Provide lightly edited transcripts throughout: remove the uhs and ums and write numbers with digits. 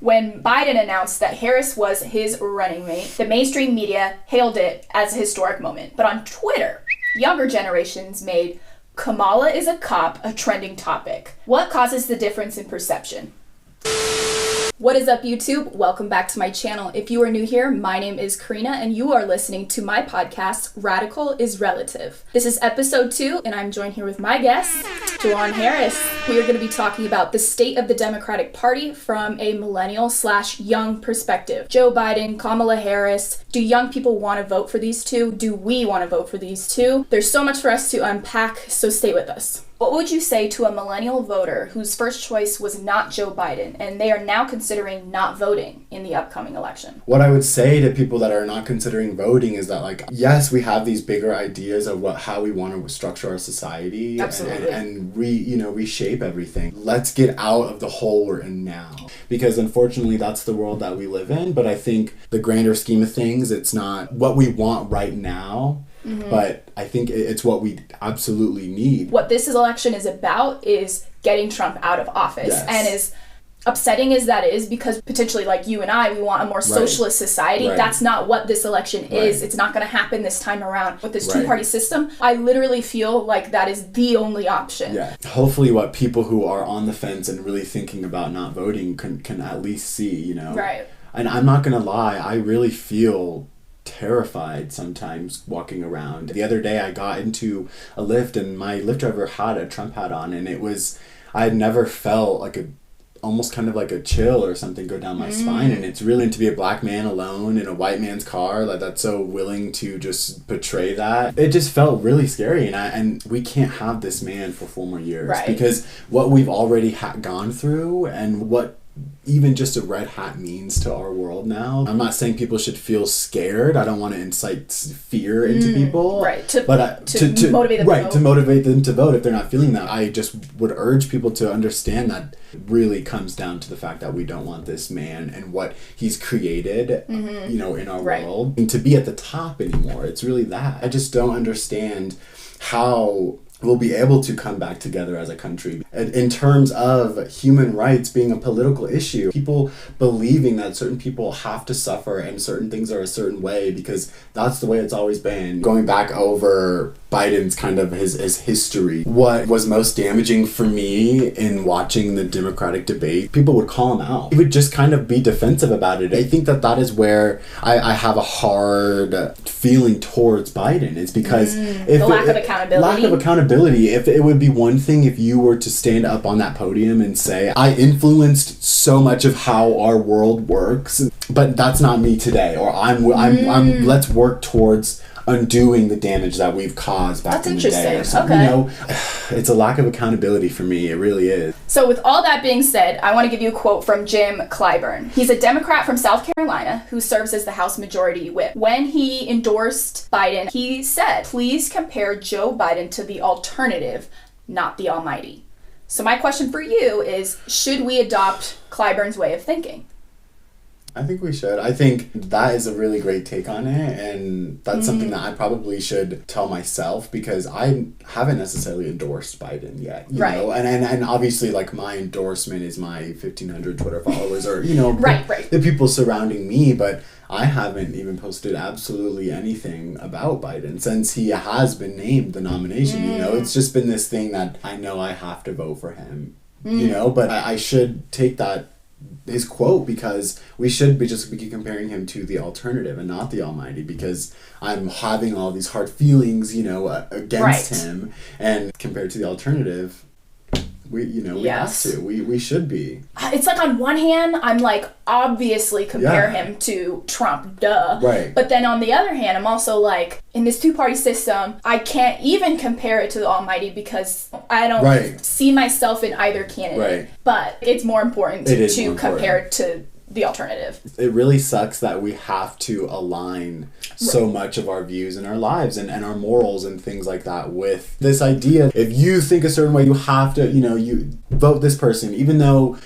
When Biden announced that Harris was his running mate, the mainstream media hailed it as a historic moment. But on Twitter, younger generations made Kamala is a cop a trending topic. What causes the difference in perception? What is up, YouTube? Welcome back to my channel. If you are new here, my name is Karina and you are listening to my podcast, Radical is Relative. This is episode 2 and I'm joined here with my guest, Juwan Harris. We are going to be talking about the state of the Democratic Party from a millennial/young perspective. Joe Biden, Kamala Harris. Do young people want to vote for these two? Do we want to vote for these two? There's so much for us to unpack, so stay with us. What would you say to a millennial voter whose first choice was not Joe Biden and they are now considering not voting in the upcoming election? What I would say to people that are not considering voting is that, yes, we have these bigger ideas of how we want to structure our society. Absolutely. and reshape everything. Let's get out of the hole we're in now. Because unfortunately, that's the world that we live in. But I think the grander scheme of things, it's not what we want right now. Mm-hmm. But I think it's what we absolutely need. What this election is about is getting Trump out of office. Yes. And as upsetting as that is, because potentially like you and I, we want a more socialist society. Right. That's not what this election is. Right. It's not going to happen this time around with this Right. two-party system. I literally feel like that is the only option. Yeah. Hopefully what people who are on the fence and really thinking about not voting can at least see, Right. And I'm not going to lie, I really feel terrified sometimes walking around. The other day I got into a Lyft and my Lyft driver had a Trump hat on, and I had never felt like almost kind of like a chill or something go down my spine. And it's really to be a black man alone in a white man's car, that's so willing to just portray that. It just felt really scary, and we can't have this man for 4 more years. Right. Because what we've already gone through and what even just a red hat means to our world now. I'm not saying people should feel scared. I don't want to incite fear into people. Right. To motivate them right, to vote. to motivate them to vote if they're not feeling that. I just would urge people to understand that it really comes down to the fact that we don't want this man and what he's created, in our world, and to be at the top anymore. It's really that. I just don't understand how we'll be able to come back together as a country. In terms of human rights being a political issue, people believing that certain people have to suffer and certain things are a certain way because that's the way it's always been. Going back over Biden's kind of his history, what was most damaging for me in watching the Democratic debate, people would call him out. He would just kind of be defensive about it. I think that is where I have a hard feeling towards Biden. It's because the lack of accountability. If it would be one thing if you were to stand up on that podium and say, I influenced so much of how our world works, but that's not me today, or I'm let's work towards undoing the damage that we've caused back in the day or something. Okay. It's a lack of accountability for me. It really is. So with all that being said, I want to give you a quote from Jim Clyburn. He's a Democrat from South Carolina who serves as the House Majority Whip. When he endorsed Biden, he said, "Please compare Joe Biden to the alternative, not the almighty." So my question for you is, should we adopt Clyburn's way of thinking? I think we should. I think that is a really great take on it, and that's something that I probably should tell myself because I haven't necessarily endorsed Biden yet. You know? And obviously, my endorsement is my 1,500 Twitter followers or, the people surrounding me, but I haven't even posted absolutely anything about Biden since he has been named the nomination. It's just been this thing that I know I have to vote for him, but I should take his quote because we should be comparing him to the alternative and not the almighty, because I'm having all these hard feelings, against him, and compared to the alternative, we have to. We should be. It's on one hand, I'm obviously compare him to Trump, duh. Right. But then on the other hand, I'm also in this two-party system, I can't even compare it to the almighty because I don't see myself in either candidate. Right. But it's more important to compare it to the alternative. It really sucks that we have to align so much of our views in our lives and our morals and things like that with this idea. If you think a certain way, you have to, you vote this person, even though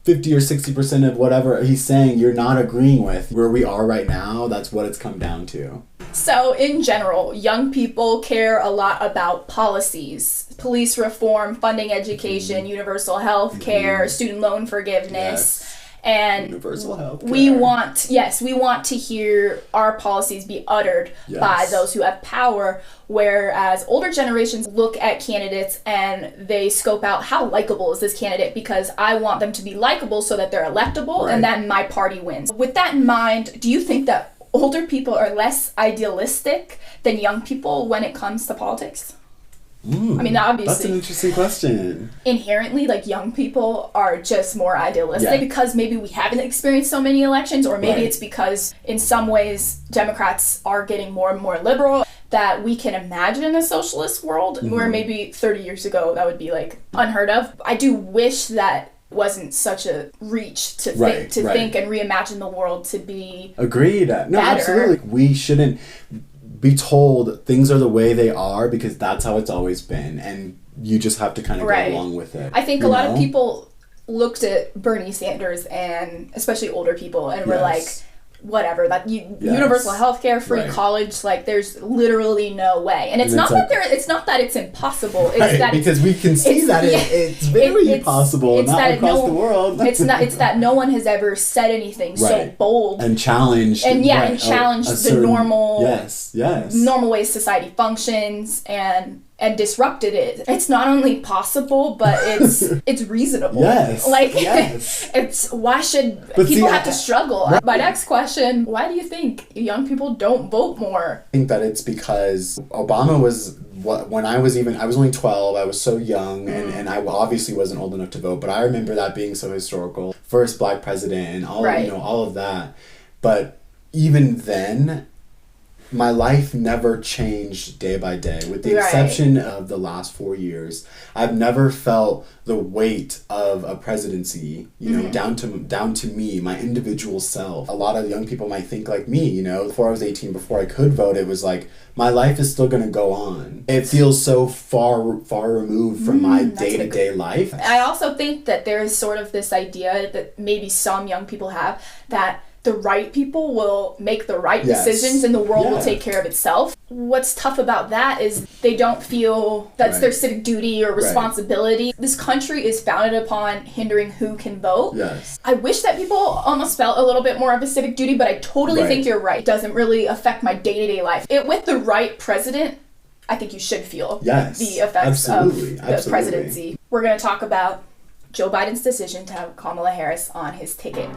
50 or 60% of whatever he's saying you're not agreeing with. Where we are right now, that's what it's come down to. So in general, young people care a lot about policies, police reform, funding education, universal health care, student loan forgiveness. Yes. And universal health care. we want to hear our policies be uttered by those who have power, whereas older generations look at candidates and they scope out how likable is this candidate, because I want them to be likable so that they're electable and then my party wins. With that in mind, do you think that older people are less idealistic than young people when it comes to politics? I mean, obviously, that's an interesting question. Inherently, like, young people are just more idealistic because maybe we haven't experienced so many elections, or maybe it's because in some ways Democrats are getting more and more liberal, that we can imagine a socialist world where maybe 30 years ago that would be like unheard of. I do wish that wasn't such a reach to think and reimagine the world to be agreed. No, better. Absolutely. We shouldn't be told things are the way they are because that's how it's always been, and you just have to kind of go along with it. I think a lot of people looked at Bernie Sanders, and especially older people, and were like, whatever, that universal health care, free college, like, there's literally no way. And it's not like, that it's not that it's impossible. It's that because we can see that it's very possible, it's not that across the world. It's that no one has ever said anything so bold and challenged and challenged the normal normal ways society functions and disrupted it. It's not only possible, but it's reasonable. It's why should people have to struggle? My next question, why do you think young people don't vote more? I think that it's because Obama was when I was only 12, I was so young, and I obviously wasn't old enough to vote, but I remember that being so historical. First black president and all of that. But even then, my life never changed day by day, with the exception of the last 4 years. I've never felt the weight of a presidency, down to me, my individual self. A lot of young people might think like me, before I was 18, before I could vote, it was like, my life is still going to go on. It feels so far removed from my day-to-day life. I also think that there is sort of this idea that maybe some young people have, that the right people will make the right decisions and the world will take care of itself. What's tough about that is they don't feel that's their civic duty or responsibility. This country is founded upon hindering who can vote. I wish that people almost felt a little bit more of a civic duty, but I totally think you're right. It doesn't really affect my day-to-day life. With the right president, I think you should feel the effects of the presidency. We're going to talk about Joe Biden's decision to have Kamala Harris on his ticket.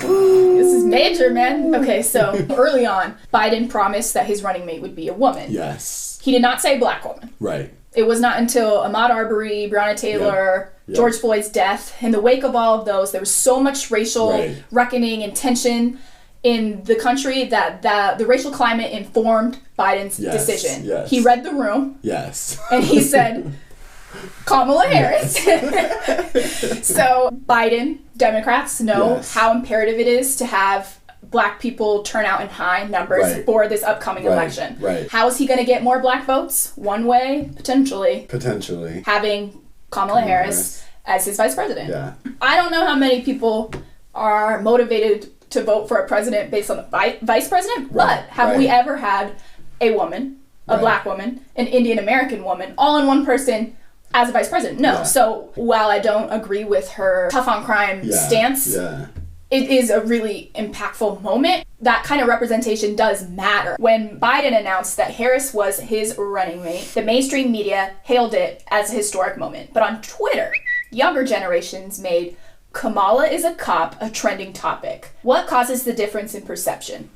This is major, man. Okay, so early on, Biden promised that his running mate would be a woman. He did not say black woman. It was not until Ahmaud Arbery, Breonna Taylor, George Floyd's death, in the wake of all of those, there was so much racial reckoning and tension in the country that the racial climate informed Biden's decision. He read the room. And he said, Kamala Harris. So Biden, Democrats know how imperative it is to have black people turn out in high numbers for this upcoming election. How is he going to get more black votes? One way, potentially having Kamala Harris as his vice president. I don't know how many people are motivated to vote for a president based on the vice president, but have we ever had a woman, a black woman, an Indian American woman, all in one person as a vice president? No. So while I don't agree with her tough on crime stance, it is a really impactful moment. That kind of representation does matter. When Biden announced that Harris was his running mate, the mainstream media hailed it as a historic moment. But on Twitter, younger generations made Kamala is a cop a trending topic. What causes the difference in perception?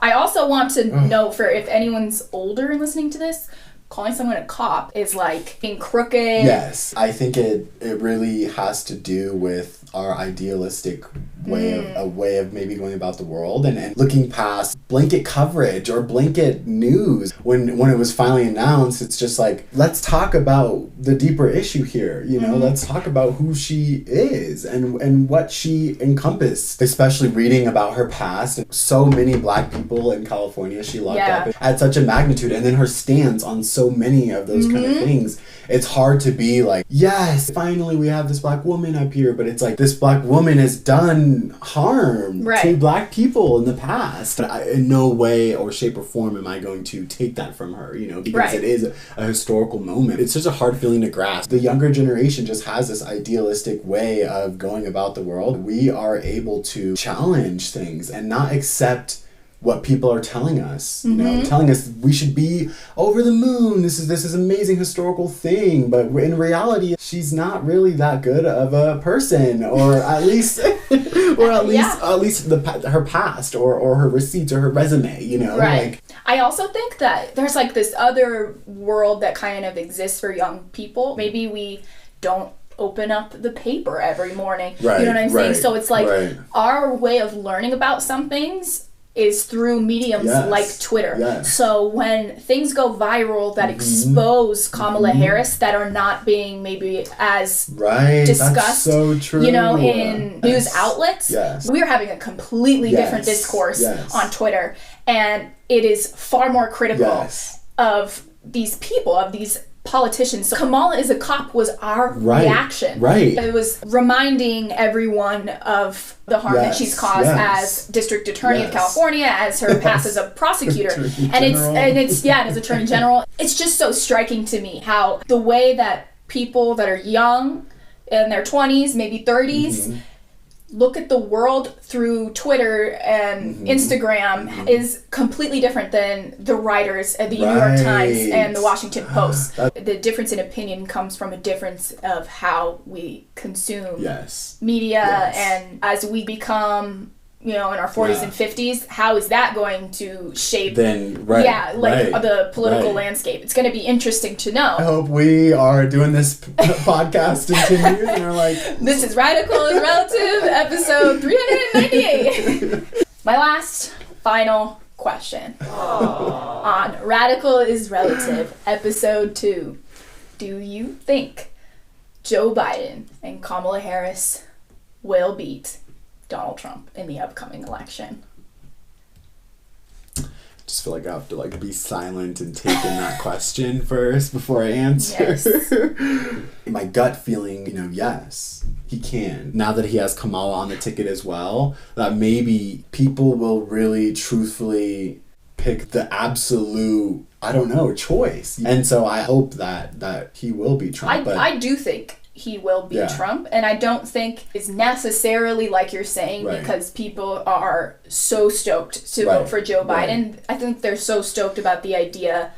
I also want to know, for if anyone's older and listening to this, calling someone a cop is like being crooked. I think it really has to do with our idealistic way of maybe going about the world and looking past blanket coverage or blanket news. When it was finally announced, it's just like, let's talk about the deeper issue here. Let's talk about who she is and what she encompassed, especially reading about her past. So many black people in California she locked up at such a magnitude, and then her stance on so so many of those kind of things. It's hard to be like, yes, finally we have this black woman up here, but it's like this black woman has done harm to black people in the past. In no way or shape or form am I going to take that from her, you know, because it is a historical moment. It's such a hard feeling to grasp. The younger generation just has this idealistic way of going about the world. We are able to challenge things and not accept what people are telling us, you know, telling us we should be over the moon. This is amazing historical thing, but in reality, she's not really that good of a person, or at least, at least her past, or her receipts, or her resume, you know. Right. Like, I also think that there's like this other world that kind of exists for young people. Maybe we don't open up the paper every morning. Right, you know what I'm saying? right, So it's like right. our way of learning about some things is through mediums like Twitter. Yes. So when things go viral that expose Kamala Harris that are not being maybe as discussed, that's so true. You know, in news outlets, we're having a completely different discourse on Twitter, and it is far more critical of these people, of these politicians. So Kamala is a cop was our reaction. Right. It was reminding everyone of the harm that she's caused as district attorney of California, as her past as a prosecutor. It's as attorney general. It's just so striking to me how the way that people that are young in their 20s, maybe 30s, look at the world through Twitter and Instagram is completely different than the writers at the New York Times and the Washington Post. The difference in opinion comes from a difference of how we consume media, and as we become, you know, in our 40s and 50s, how is that going to shape the political landscape? It's going to be interesting to know. I hope we are doing this podcast in 10 years and we're like, this is Radical is Relative, episode 398. My last final question on Radical is Relative, episode 2. Do you think Joe Biden and Kamala Harris will beat Donald Trump in the upcoming election? Just feel like I have to like be silent and take in that question first before I answer. My gut feeling, you know, yes, he can. Now that he has Kamala on the ticket as well, that maybe people will really truthfully pick the absolute, I don't know, choice. And so I hope that he will beat Trump. I do think he will beat Trump, and I don't think it's necessarily like you're saying because people are so stoked to vote for Joe Biden. I think they're so stoked about the idea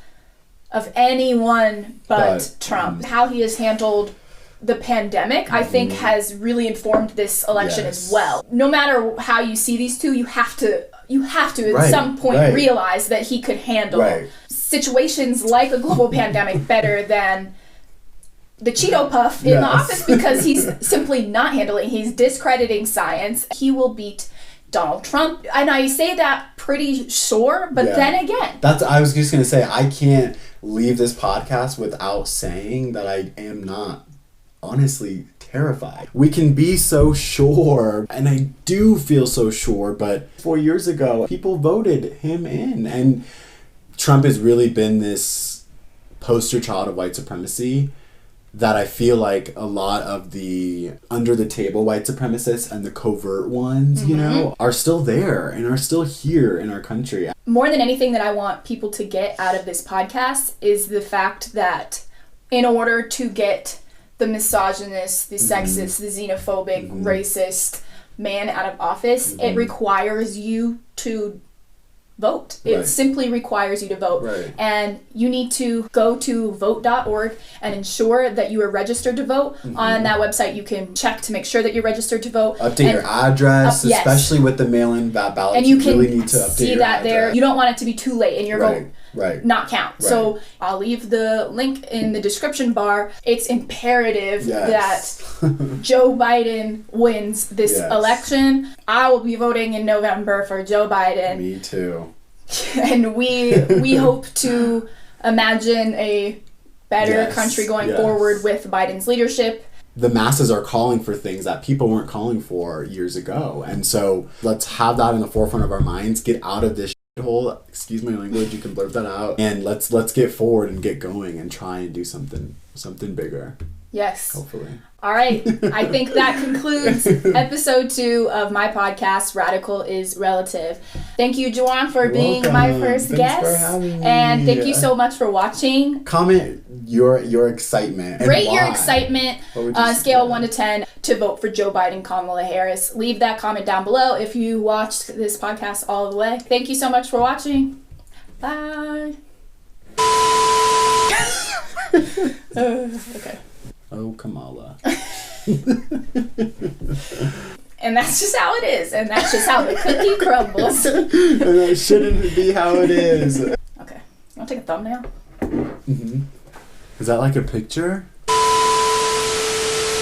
of anyone but Trump. How he has handled the pandemic, I think, has really informed this election as well. No matter how you see these two, you have to at some point realize that he could handle situations like a global pandemic better than the Cheeto Puff in the office, because he's simply not handling. He's discrediting science. He will beat Donald Trump, and I say that pretty sure. But then again, I was just gonna say, I can't leave this podcast without saying that I am not honestly terrified. We can be so sure, and I do feel so sure. But 4 years ago, people voted him in, and Trump has really been this poster child of white supremacy. That I feel like a lot of the under-the-table white supremacists and the covert ones, you know, are still there and are still here in our country. More than anything that I want people to get out of this podcast is the fact that in order to get the misogynist, the sexist, the xenophobic, racist man out of office, it requires you to vote. It simply requires you to vote. And you need to go to vote.org and ensure that you are registered to vote. On that website, you can check to make sure that you're registered to vote. Update your address, especially with the mail-in ballot. And you can really need to update see that there. You don't want it to be too late in your vote. Not count. So I'll leave the link in the description bar. It's imperative that Joe Biden wins this election. I will be voting in November for Joe Biden. Me too. And we hope to imagine a better country going forward with Biden's leadership. The masses are calling for things that people weren't calling for years ago. And so let's have that in the forefront of our minds. Get out of this whole, excuse my language, you can blurb that out, and let's get forward and get going and try and do something bigger. Yes. Hopefully. All right. I think that concludes episode 2 of my podcast, Radical is Relative. Thank you, Juwan, for being my first guest. Thanks for having me. And thank you so much for watching. Comment your excitement. Rate your excitement on scale 1 to 10 to vote for Joe Biden, Kamala Harris. Leave that comment down below if you watched this podcast all the way. Thank you so much for watching. Bye. Okay. Oh, Kamala. And that's just how it is. And that's just how the cookie crumbles. And that shouldn't be how it is. Okay. You want to take a thumbnail? Mm-hmm. Is that like a picture?